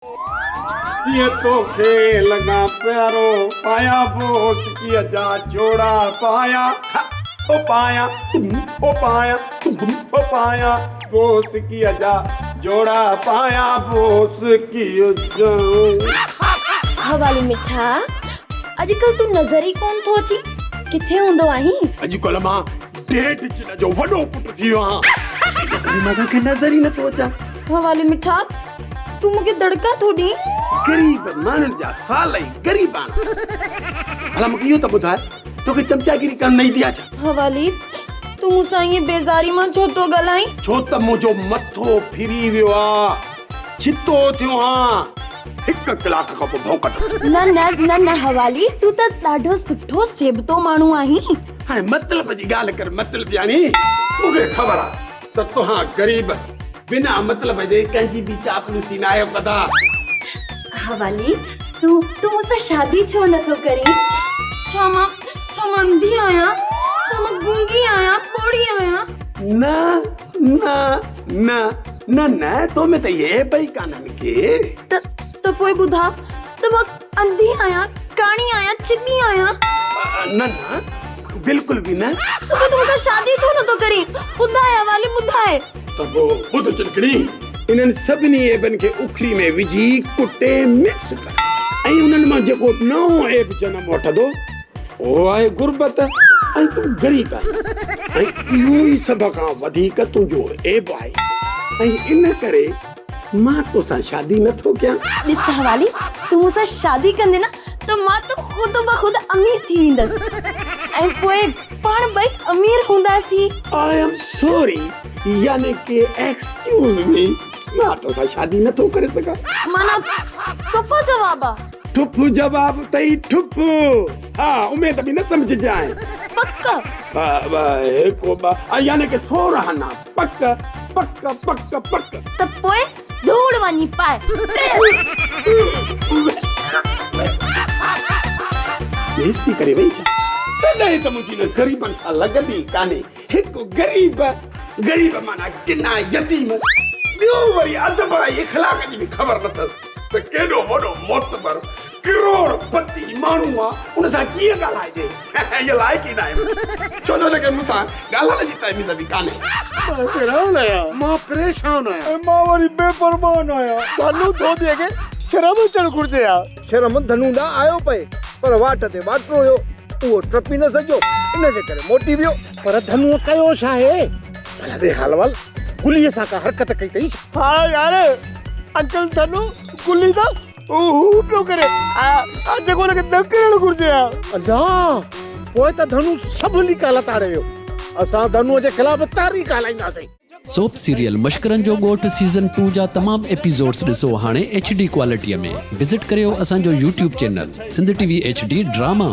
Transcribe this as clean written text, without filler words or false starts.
ये तो खेल लगा प्यारो पाया बोस की अजा जोड़ा पाया ओ पाया ओ पाया ओ पाया बोस की अजा जोड़ा पाया बोस की अजा। हवाली मिठा अॼुकल्ह तू नज़र ई कोन थो अची, किथे हूंदो आहीं? अॼुकल्ह मां डेढ चिन जो वॾो पुटु थी वियो आहियां, इन करे मां तव्हांखे नज़र ई नथो अचां। हवाली मिठा तू मूंखे दड़का थो ॾीं? गरीब माण्हुनि जा साल ई गरीब आहिनि। भला मूंखे इहो त ॿुधाए, तोखे चमचागिरी करणु न ईंदी आहे छा? हवाली तू मूंसां ईअं बेज़ारी मां छो थो ॻाल्हाईं? छो त मुंहिंजो मथो फिरी वियो आहे, छितो थियो आहियां, हिकु कलाक खां पोइ भौंकत। न न न न हवाली तू त ॾाढो सुठो सेबतो माण्हू आहीं। हाणे मतिलब जी ॻाल्हि कर, मतिलब यानी मूंखे ख़बर आहे त तव्हां गरीब बिना मतलब जे कंहिंजी बि चापलूसी न आहियो कंदा। हवाली तू मूंसां शादी छो नथो करीं? छा मां अंधी आहियां? छा मां गूंगी आहियां, ॿोड़ी आहियां? न न न न न तो में त ये भई काननि के त पोइ ॿुधा त मां अंधी आहियां, काणी आहियां, चिॿी आहियां? न न बिल्कुल भी न। तो तू मूंसां शादी छो नथो करीं? ॿुधाए हवाली ॿुधाए। त पोइ ॿुध चिनकड़ी, इन्हनि सभिनी एबनि खे उखरी में विझी कुटे मिक्स कर ऐं उन्हनि मां जेको नओं एब जनम वठंदो उहो आहे गुरबत ऐं तूं ग़रीब आहीं, ऐं इहो ई सभ खां वधीक तुंहिंजो एब आहे, ऐं इन करे मां तोसां शादी नथो कयां। ॾिस हवाली तू मूंसां शादी कंदे न त मां त ख़ुद ब ख़ुद अमीर थी वेंदसि ऐं पोइ पाण ॿई अमीर हूंदासीं। आई एम सॉरी, यानी कि एक्सक्यूज मी, मां तोसां शादी नथो करे सघां। माना सफ़ा जवाब आहे? ठुप जवाब तई ठुप। हाँ उम्मीद भी न समझ जाए। पक्का? यानी कि 16 आना पक्का पक्का पक्का पक्का। त पोइ धूड़ वञी पाए। बेइज्जती करे वई छा? तॾहिं त मुंहिंजी न गरीबनि सां लॻंदी कान्हे। हिकु गरीब माना किना यतीम, ॿियो वरी अदब ऐं इख़लाक़ जी बि ख़बर नथसि त केॾो वॾो मोतबर करोड़पति माण्हू आहे, उन सां कीअं ॻाल्हाइजे। इहा लाइक़ ई न आहे, छो जो मूंसां ॻाल्हाइण जी तमीज़ बि कान्हे। मां परेशान आहियां, मां वरी बेपरवाह आहियां। धनु धोबीअ खे शर्म अचणु घुरिजे हा। शर्म धनु ॾांहुं आयो पए, पर वाट ते वाटरो हुयो, उहो टपी न सघियो, इनजे करे मोटी वियो। पर धनुअ कयो छा आहे? भला ॾे हाल वाल, गुलीअ सां का हरकत कई अथई? हा यार अंकल धनु गुली त हू पियो करे, जेको हुनखे न करणु घुरिजे हा। अल्लाह, पोइ त धनु सभु लिका लताड़े वियो। असां धनुअ जे ख़िलाफ़ तारीख़ हलाईंदासीं। सोप सीरियल मशकरनि जो ॻोठ सीज़न 2 जा तमाम एपिसोड्स ॾिसो हाणे HD क्वालिटीअ में। विज़िट करियो असांजो YouTube channel Sindh TV HD drama.